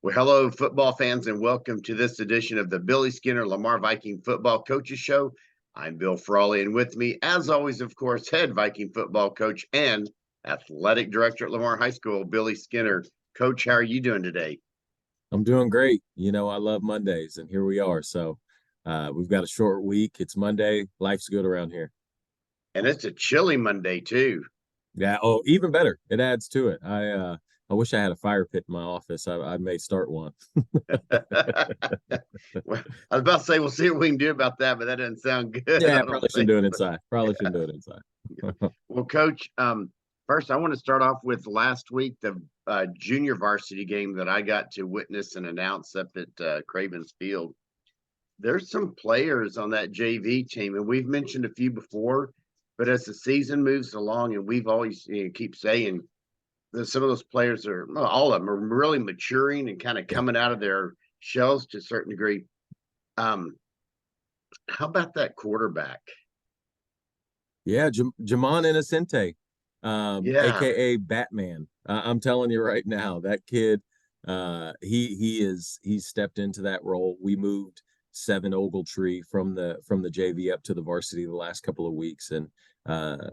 Well, hello, football fans, and welcome to this edition of the Billy Skinner Lamar Viking Football Coaches Show. I'm Bill Frawley, and with me, as always, of course, head Viking football coach and athletic director at Lamar High School, Billy Skinner. Coach, how are you doing today? I'm doing great. I love Mondays, and here we are. So we've got a short week. It's Monday. Life's good around here. And it's a chilly Monday, too. Yeah. Oh, even better. It adds to it. I wish I had a fire pit in my office. I may start one. Well, I was about to say, we'll see what we can do about that, but that doesn't sound good. Yeah, I don't probably shouldn't think. do it inside. Probably shouldn't do it inside. Well, Coach, first I want to start off with last week, the junior varsity game that I got to witness and announce up at Cravens Field. There's some players on that JV team, and we've mentioned a few before, but as the season moves along, and we've always keep saying that some of those players are, well, all of them are really maturing and kind of Yeah. coming out of their shells to a certain degree. Um, how about that quarterback? Yeah. Jamon Innocente, Yeah, aka Batman. I'm telling you right now, that kid, he's stepped into that role. We moved Seven Ogletree from the JV up to the varsity the last couple of weeks, and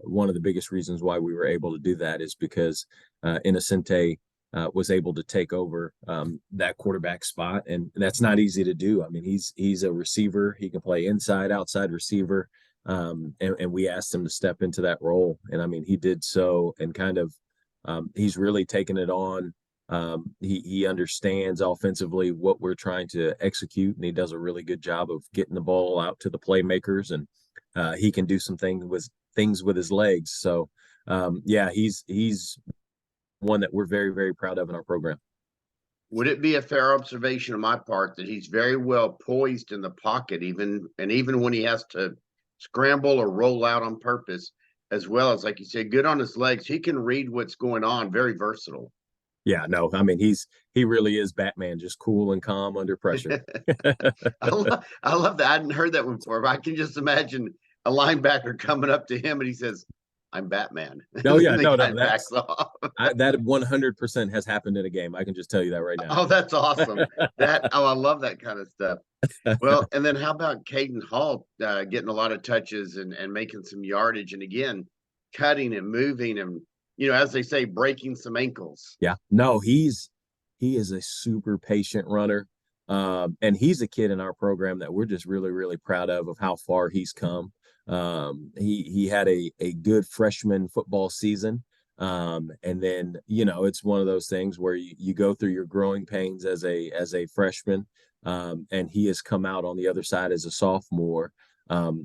one of the biggest reasons why we were able to do that is because Innocente was able to take over that quarterback spot, and that's not easy to do. I mean, he's a receiver. He can play inside, outside receiver. And we asked him to step into that role, and I mean he did so, and kind of he's really taken it on. He understands offensively what we're trying to execute, and he does a really good job of getting the ball out to the playmakers, and he can do some things with his legs. So yeah, he's one that we're very, very proud of in our program. would it be a fair observation on my part that he's very well poised in the pocket, even when he has to scramble or roll out on purpose, as well as, like you said, good on his legs. He can read what's going on, very versatile. Yeah, no, I mean he really is Batman, just cool and calm under pressure. I love that. I hadn't heard that one before, but I can just imagine a linebacker coming up to him and he says, "I'm Batman." No, And yeah, then the no, guy no, backs off. that 100% has happened in a game. I can just tell you that right now. Oh, that's awesome. I love that kind of stuff. Well, and then how about Caden Hall getting a lot of touches and making some yardage, and again, cutting and moving and, as they say, breaking some ankles. Yeah, no, he is a super patient runner, and he's a kid in our program that we're just really, really proud of how far he's come. He had a good freshman football season, and then it's one of those things where you go through your growing pains as a freshman, and he has come out on the other side as a sophomore,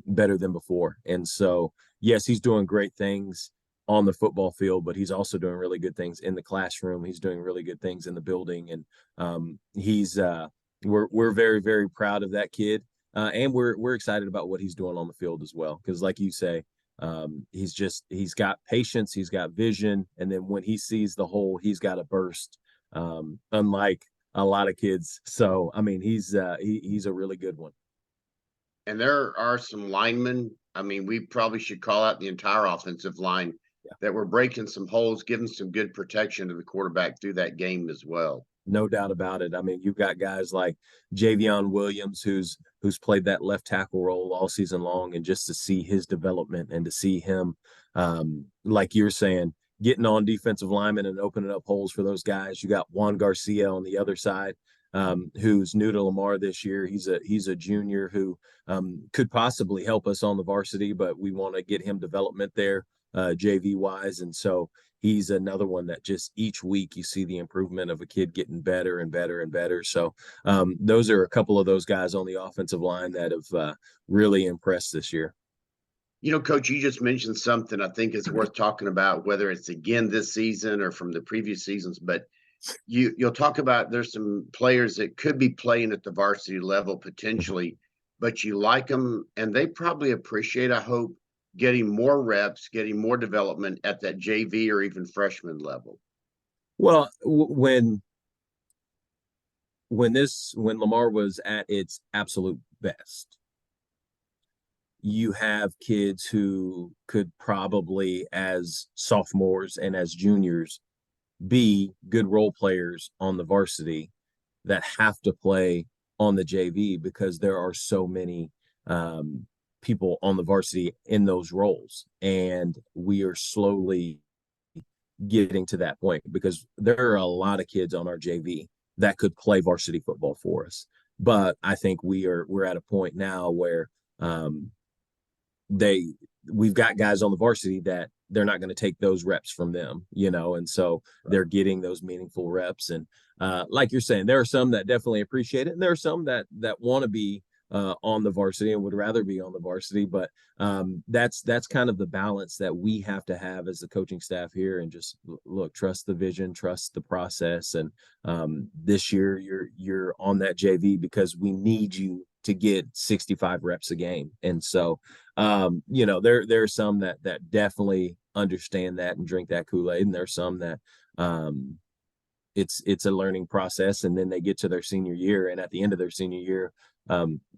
better than before. And so yes, he's doing great things on the football field, but he's also doing really good things in the classroom. He's doing really good things in the building, and he's we're very, very proud of that kid, and we're excited about what he's doing on the field as well. Because like you say, he's got patience, he's got vision, and then when he sees the hole, he's got a burst. Unlike a lot of kids, so I mean he's a really good one. And there are some linemen. I mean, we probably should call out the entire offensive line Yeah. that were breaking some holes, giving some good protection to the quarterback through that game as well. No doubt about it. I mean, you've got guys like Javion Williams, who's played that left tackle role all season long, and just to see his development and to see him, like you're saying, getting on defensive linemen and opening up holes for those guys. You got Juan Garcia on the other side, who's new to Lamar this year. He's a junior who could possibly help us on the varsity, but we want to get him development there, JV wise, and so he's another one that just each week you see the improvement of a kid getting better and better and better. So those are a couple of those guys on the offensive line that have really impressed this year. Coach, you just mentioned something I think is worth talking about, whether it's again this season or from the previous seasons. But you'll talk about there's some players that could be playing at the varsity level potentially, but you like them, and they probably appreciate, I hope, getting more reps, getting more development at that JV or even freshman level. Well, when Lamar was at its absolute best, you have kids who could probably, as sophomores and as juniors, be good role players on the varsity, that have to play on the JV because there are so many people on the varsity in those roles. And we are slowly getting to that point because there are a lot of kids on our JV that could play varsity football for us. But I think we're at a point now where um, they we've got guys on the varsity that they're not going to take those reps from them, and so they're getting those meaningful reps. And like you're saying, there are some that definitely appreciate it, and there are some that want to be on the varsity and would rather be on the varsity. But that's kind of the balance that we have to have as the coaching staff here, and just look, trust the vision, trust the process. And this year you're on that JV because we need you to get 65 reps a game. And so there are some that definitely understand that and drink that Kool-Aid, and there's some that it's a learning process, and then they get to their senior year, and at the end of their senior year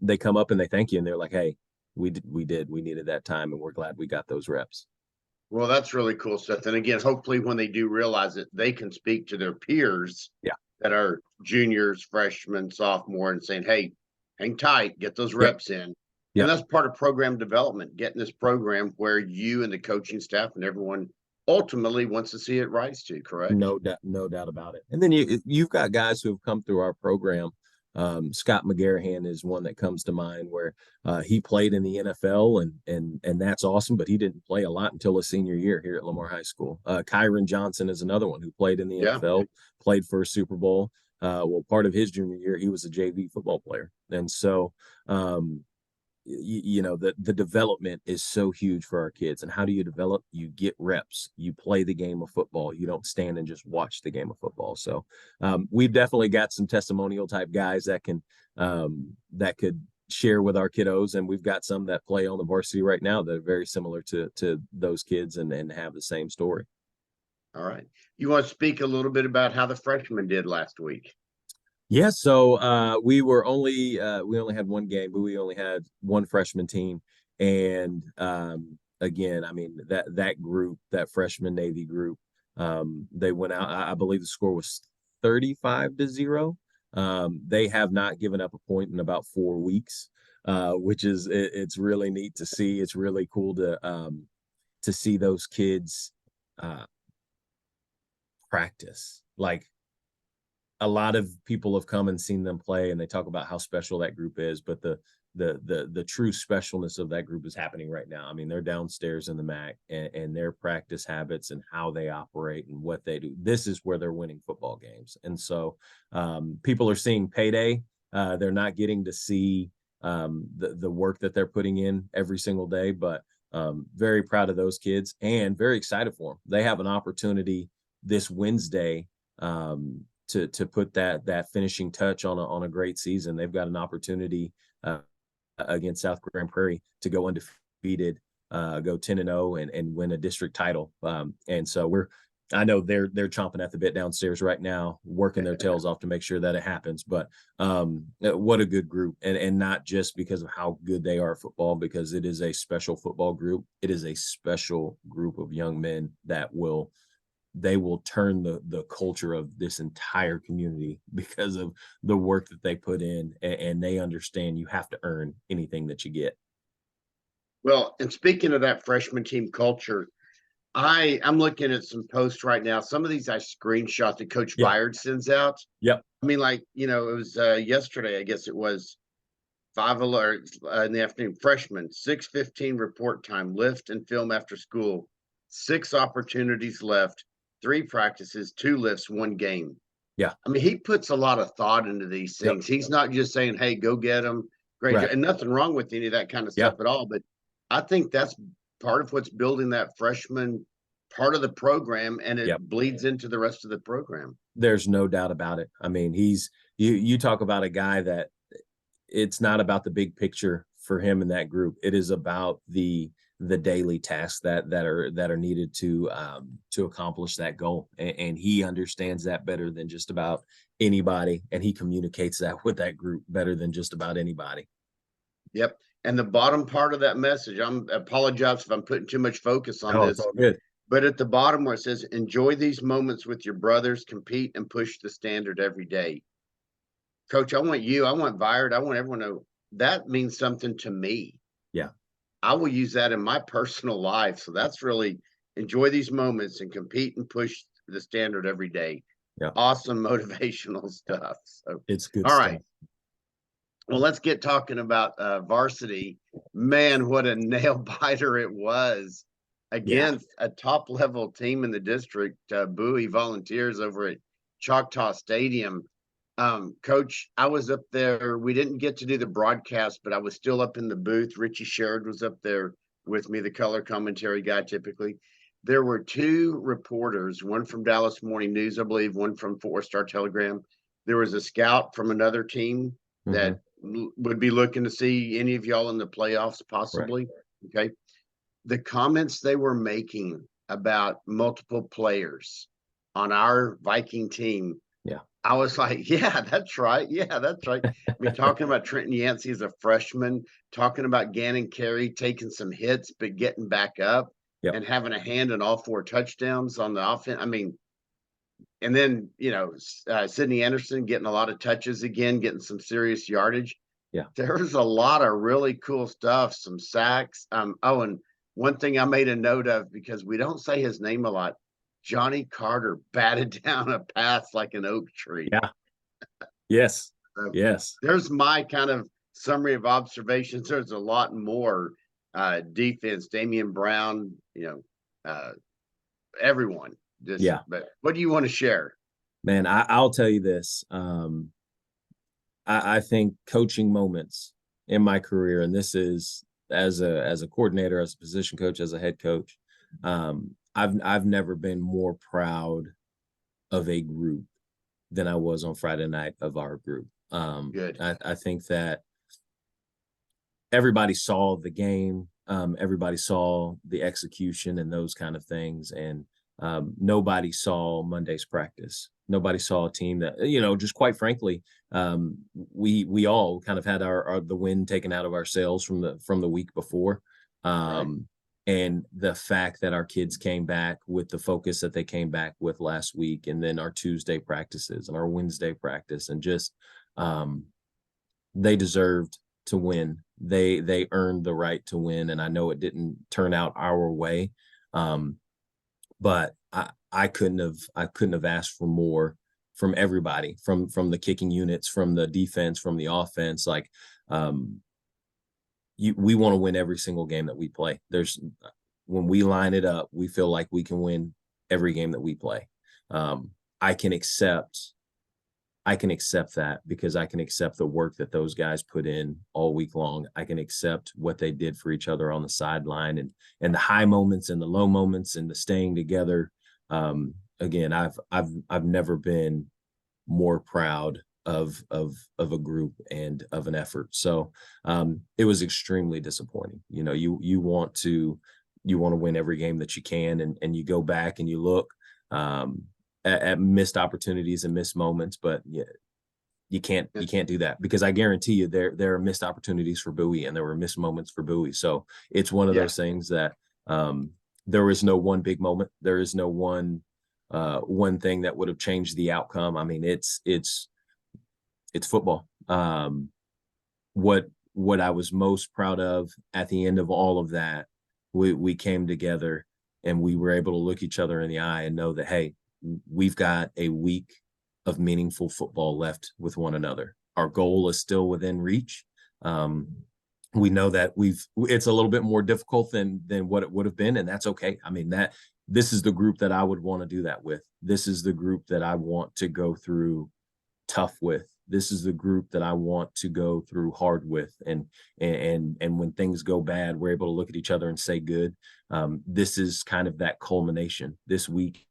they come up and they thank you, and they're like, hey, we needed that time, and we're glad we got those reps. Well, that's really cool, Seth. And again, hopefully when they do realize it, they can speak to their peers that are juniors, freshmen, sophomore, and saying, hey, hang tight, get those reps in. Yep. And that's part of program development, getting this program where you and the coaching staff and everyone ultimately wants to see it rise to, correct? No doubt about it. And then you've got guys who have come through our program. Scott McGarrahan is one that comes to mind, where he played in the NFL, and that's awesome, but he didn't play a lot until his senior year here at Lamar High School. Kyron Johnson is another one who played in the NFL, played for a Super Bowl. Part of his junior year, he was a JV football player. And so the development is so huge for our kids. And how do you develop? You get reps, you play the game of football, you don't stand and just watch the game of football. So we've definitely got some testimonial type guys that could share with our kiddos, and we've got some that play on the varsity right now that are very similar to those kids and have the same story. All right, you want to speak a little bit about how the freshmen did last week? Yeah, so we only had one game, but we only had one freshman team. And again, I mean, that group, that freshman Navy group, they went out. I believe the score was 35-0. They have not given up a point in about 4 weeks, which is it's really neat to see. It's really cool to see those kids practice. Like, a lot of people have come and seen them play, and they talk about how special that group is, but the true specialness of that group is happening right now. I mean, they're downstairs in the MAC, and their practice habits and how they operate and what they do, this is where they're winning football games. And so people are seeing payday. They're not getting to see the work that they're putting in every single day, but very proud of those kids and very excited for them. They have an opportunity this Wednesday to put that finishing touch on a great season. They've got an opportunity against South Grand Prairie to go undefeated, go 10-0 and win a district title. And so I know they're chomping at the bit downstairs right now, working their tails off to make sure that it happens. But what a good group, and not just because of how good they are at football, because it is a special football group. It is a special group of young men that will turn the culture of this entire community because of the work that they put in, and they understand you have to earn anything that you get. Well, and speaking of that freshman team culture, I'm looking at some posts right now. Some of these I screenshot that Coach Byard sends out. Yep. I mean, like, it was yesterday, I guess it was 5 in the afternoon. Freshman, 6:15 report time, lift and film after school, 6 opportunities left, 3 practices, 2 lifts, 1 game. Yeah. I mean, he puts a lot of thought into these things. Yep. He's not just saying, hey, go get them. Great. Right. And nothing wrong with any of that kind of stuff at all. But I think that's part of what's building that freshman part of the program, and it bleeds into the rest of the program. There's no doubt about it. I mean, you talk about a guy that it's not about the big picture for him in that group. It is about the daily tasks that are needed to accomplish that goal. And he understands that better than just about anybody. And he communicates that with that group better than just about anybody. Yep. And the bottom part of that message, I apologize if I'm putting too much focus on this. It's all good. But at the bottom where it says, enjoy these moments with your brothers, compete and push the standard every day. Coach, I want Vired, I want everyone to know that means something to me. Yeah. I will use that in my personal life. So that's really enjoy these moments and compete and push the standard every day. Yeah. Awesome motivational Yeah. stuff. So, It's good all stuff. right. Well, let's get talking about varsity. Man, what a nail biter it was against a top level team in the district, Bowie Volunteers over at Choctaw Stadium. Coach, I was up there. We didn't get to do the broadcast, but I was still up in the booth. Richie Sherrod was up there with me, the color commentary guy typically. There were two reporters, one from Dallas Morning News, I believe, one from Four Star Telegram. There was a scout from another team that would be looking to see any of y'all in the playoffs, possibly. Right. Okay. The comments they were making about multiple players on our Viking team. Yeah. I was like, yeah, that's right. Yeah, that's right. I mean, talking about Trenton Yancey as a freshman, talking about Gannon Carey taking some hits, but getting back up and having a hand in all 4 touchdowns on the offense. I mean, and then, Sydney Anderson getting a lot of touches again, getting some serious yardage. Yeah. There's a lot of really cool stuff, some sacks. Oh, and one thing I made a note of because we don't say his name a lot. Johnny Carter batted down a pass like an oak tree. Yeah. Yes. So Yes. there's my kind of summary of observations. There's a lot more defense. Damian Brown, everyone. But what do you want to share? Man, I'll tell you this. I think coaching moments in my career, and this is as a coordinator, as a position coach, as a head coach, I've never been more proud of a group than I was on Friday night of our group. Good. I think that everybody saw the game, everybody saw the execution and those kind of things, and nobody saw Monday's practice. Nobody saw a team that, just quite frankly, we all kind of had the wind taken out of our sails from the week before. Right. And the fact that our kids came back with the focus that they came back with last week, and then our Tuesday practices and our Wednesday practice, and just they deserved to win. They earned the right to win, and I know it didn't turn out our way, but I couldn't have asked for more from everybody, from the kicking units, from the defense, from the offense. Like, we want to win every single game that we play. When we line it up, we feel like we can win every game that we play. I can accept that because I can accept the work that those guys put in all week long. I can accept what they did for each other on the sideline, and the high moments and the low moments and the staying together. Again, I've never been more proud of a group and of an effort. So it was extremely disappointing. You want to win every game that you can, and you go back and you look at missed opportunities and missed moments, but you can't do that, because I guarantee you there are missed opportunities for Bowie and there were missed moments for Bowie. So it's one of those things that there is no one big moment. There is no one thing that would have changed the outcome. I mean, it's football. What I was most proud of at the end of all of that, we came together and we were able to look each other in the eye and know that, hey, we've got a week of meaningful football left with one another. Our goal is still within reach. We know that it's a little bit more difficult than what it would have been, and that's okay. I mean, this is the group that I would want to do that with. This is the group that I want to go through tough with. This is the group that I want to go through hard with. And when things go bad, we're able to look at each other and say good. This is kind of that culmination. This week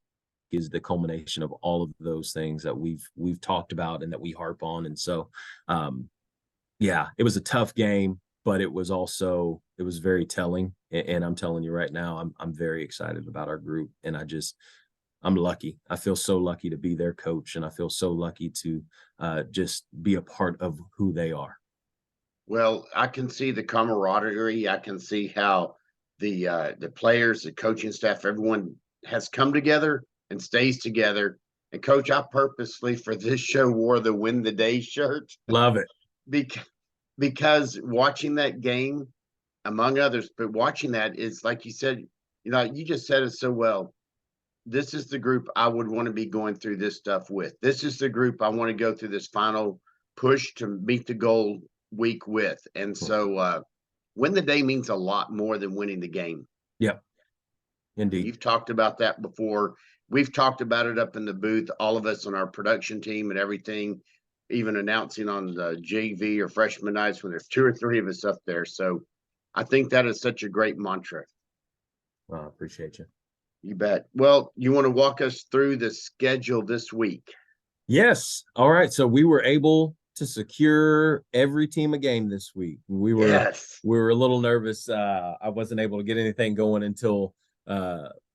is the culmination of all of those things that we've talked about and that we harp on. And so, it was a tough game, but it was very telling. And I'm telling you right now, I'm very excited about our group. And I'm lucky. I feel so lucky to be their coach, and I feel so lucky to just be a part of who they are. Well, I can see the camaraderie. I can see how the players, the coaching staff, everyone has come together and stays together. And coach, I purposely for this show wore the Win the Day shirt Love it. because watching that game, among others, but watching that is like you said, you just said it so well. This is the group I would want to be going through this stuff with. This is the group I want to go through this final push to meet the goal week with. And so win the day means a lot more than winning the game. Yep. Indeed. You've talked about that before. We've talked about it up in the booth, all of us on our production team and everything, even announcing on the JV or freshman nights when there's 2 or 3 of us up there. So I think that is such a great mantra. Well, I appreciate you. You bet. Well, you want to walk us through the schedule this week? Yes. All right. So we were able to secure every team a game this week. We were a little nervous. I wasn't able to get anything going until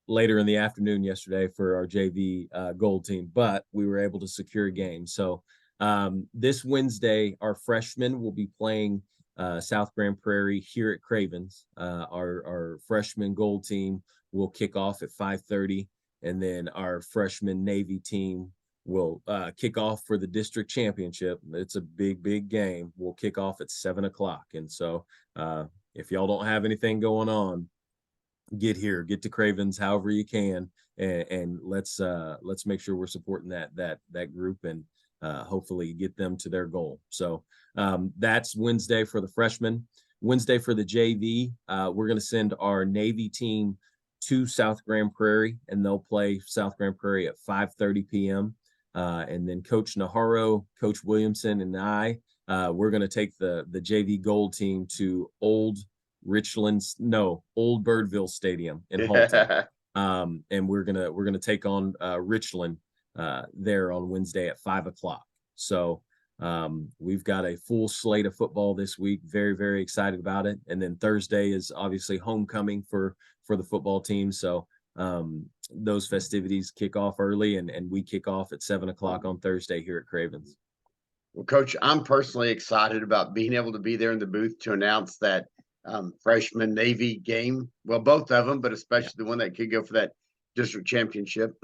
later in the afternoon yesterday for our JV gold team, but we were able to secure a game. So this Wednesday, our freshmen will be playing South Grand Prairie here at Cravens. Our freshman gold team will kick off at 5:30, and then our freshman Navy team will kick off for the district championship. It's a big game. We'll kick off at 7:00. And so if y'all don't have anything going on, get to Cravens however you can, and let's make sure we're supporting that group and hopefully get them to their goal. So that's Wednesday for the freshmen. Wednesday for the JV, we're going to send our Navy team to South Grand Prairie, and they'll play South Grand Prairie at 5:30 p.m. And then Coach Naharo, Coach Williamson, and I, we're going to take the JV gold team to Old Birdville Stadium in Halton. And we're gonna take on Richland there on Wednesday at 5:00. So we've got a full slate of football this week. Very, very excited about it. And then Thursday is obviously homecoming for the football team. So those festivities kick off early, and we kick off at 7:00 on Thursday here at Cravens. Well, Coach, I'm personally excited about being able to be there in the booth to announce that freshman Navy game. Well, both of them, but especially the one that could go for that district championship.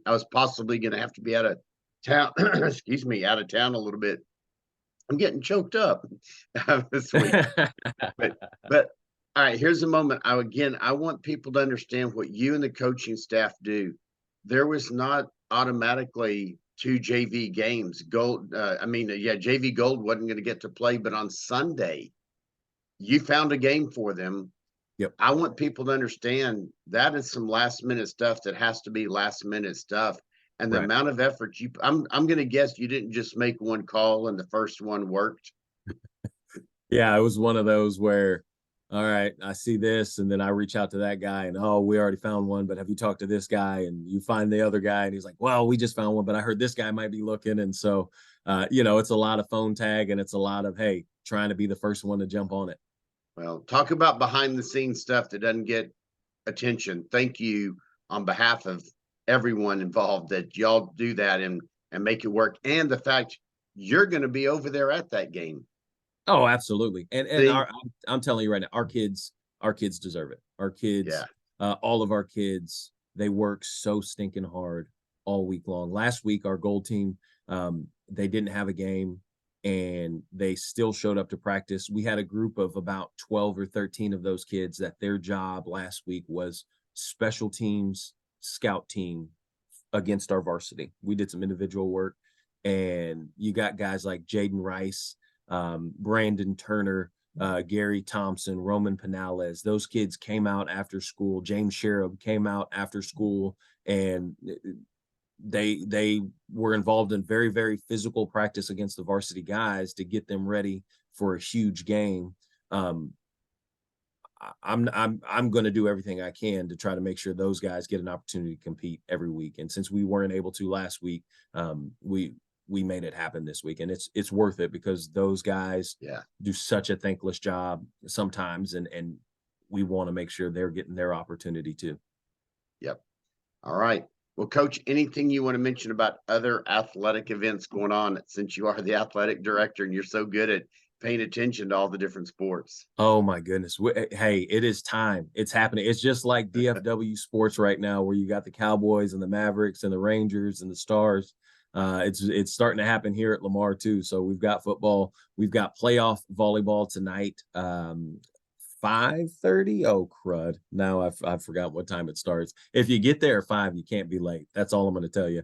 I was possibly going to have to be out of town, out of town a little bit. I'm getting choked up this week. but all right, here's the moment. I want people to understand what you and the coaching staff do. There was not automatically 2 JV games. JV Gold wasn't going to get to play, but on Sunday, you found a game for them. Yep. I want people to understand that is some last minute stuff that has to be last minute stuff. And the amount of effort I'm going to guess you didn't just make one call and the first one worked. Yeah, it was one of those where, all right, I see this, and then I reach out to that guy, and we already found one, but have you talked to this guy? And you find the other guy, and he's like, well, we just found one, but I heard this guy might be looking. And so, it's a lot of phone tag, and it's a lot of, hey, trying to be the first one to jump on it. Well, talk about behind the scenes stuff that doesn't get attention. Thank you on behalf of everyone involved that y'all do that and make it work. And the fact you're going to be over there at that game. Oh, absolutely. And I'm telling you right now, our kids deserve it. Our kids, all of our kids, they work so stinking hard all week long. Last week, our gold team, they didn't have a game, and they still showed up to practice. We had a group of about 12 or 13 of those kids that their job last week was special teams, scout team against our varsity. We did some individual work, and you got guys like Jaden Rice, Brandon Turner, Gary Thompson, Roman Pinales. Those kids came out after school. James Sherab came out after school, and they were involved in very, very physical practice against the varsity guys to get them ready for a huge game. I'm going to do everything I can to try to make sure those guys get an opportunity to compete every week. And since we weren't able to last week, we made it happen this week, and it's worth it because those guys do such a thankless job sometimes, and we want to make sure they're getting their opportunity too. Yep. All right. Well, Coach, anything you want to mention about other athletic events going on since you are the athletic director and you're so good at paying attention to all the different sports. Oh my goodness. Hey, it is time. It's happening. It's just like DFW sports right now, where you got the Cowboys and the Mavericks and the Rangers and the Stars. It's starting to happen here at Lamar too. So we've got football. We've got playoff volleyball tonight. 5:30. Oh crud. Now I've forgotten what time it starts. If you get there at 5, you can't be late. That's all I'm going to tell you.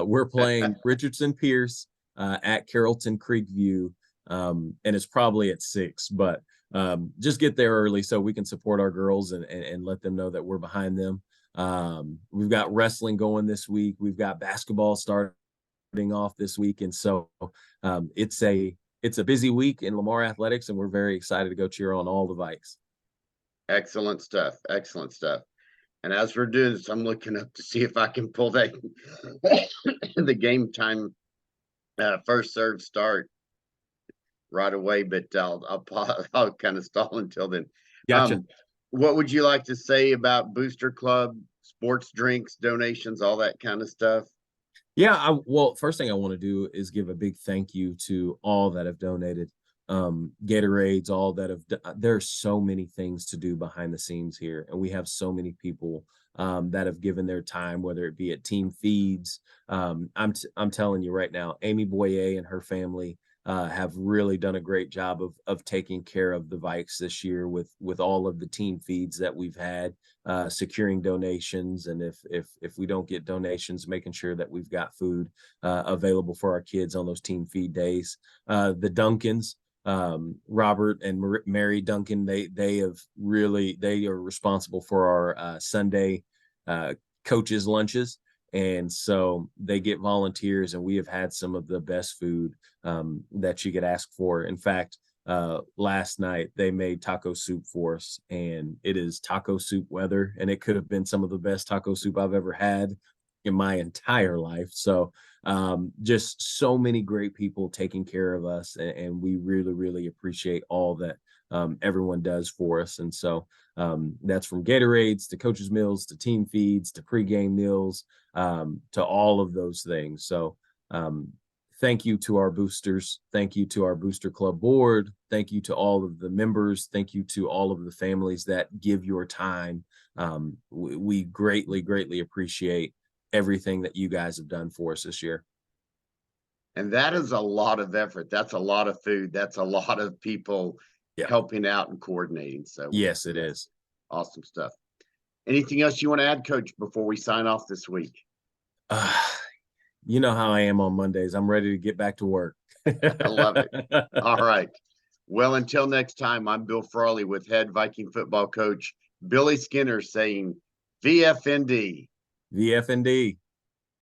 We're playing Richardson Pierce at Carrollton Creekview. And it's probably at 6, but just get there early so we can support our girls and let them know that we're behind them. We've got wrestling going this week. We've got basketball starting off this week. And so it's a busy week in Lamar athletics, and we're very excited to go cheer on all the Vikes. Excellent stuff. Excellent stuff. And as we're doing this, I'm looking up to see if I can pull that the game time first serve start right away, but I'll kind of stall until then. Gotcha. What would you like to say about Booster Club, sports drinks, donations, all that kind of stuff? Yeah, well, first thing I want to do is give a big thank you to all that have donated. Gatorades, all that there's so many things to do behind the scenes here, and we have so many people that have given their time, whether it be at team feeds. I'm telling you right now, Amy Boyer and her family have really done a great job of taking care of the Vikes this year with all of the team feeds that we've had, securing donations, and if we don't get donations, making sure that we've got food available for our kids on those team feed days. The Duncans, Robert and Mary Duncan, they are responsible for our Sunday coaches lunches. And so they get volunteers, and we have had some of the best food that you could ask for. In fact, last night they made taco soup for us, and it is taco soup weather, and it could have been some of the best taco soup I've ever had in my entire life. So just so many great people taking care of us, and we really, really appreciate all that everyone does for us. And so that's from Gatorades to coaches meals to team feeds to pregame meals, to all of those things. So thank you to our boosters. Thank you to our Booster Club board. Thank you to all of the members. Thank you to all of the families that give your time. We greatly, greatly appreciate everything that you guys have done for us this year. And that is a lot of effort. That's a lot of food. That's a lot of people helping out and coordinating. So yes, it is. Awesome stuff. Anything else you want to add, Coach, before we sign off this week? You know how I am on Mondays. I'm ready to get back to work. I love it. All right. Well, until next time, I'm Bill Frawley with head Viking football coach Billy Skinner saying VFND. VFND.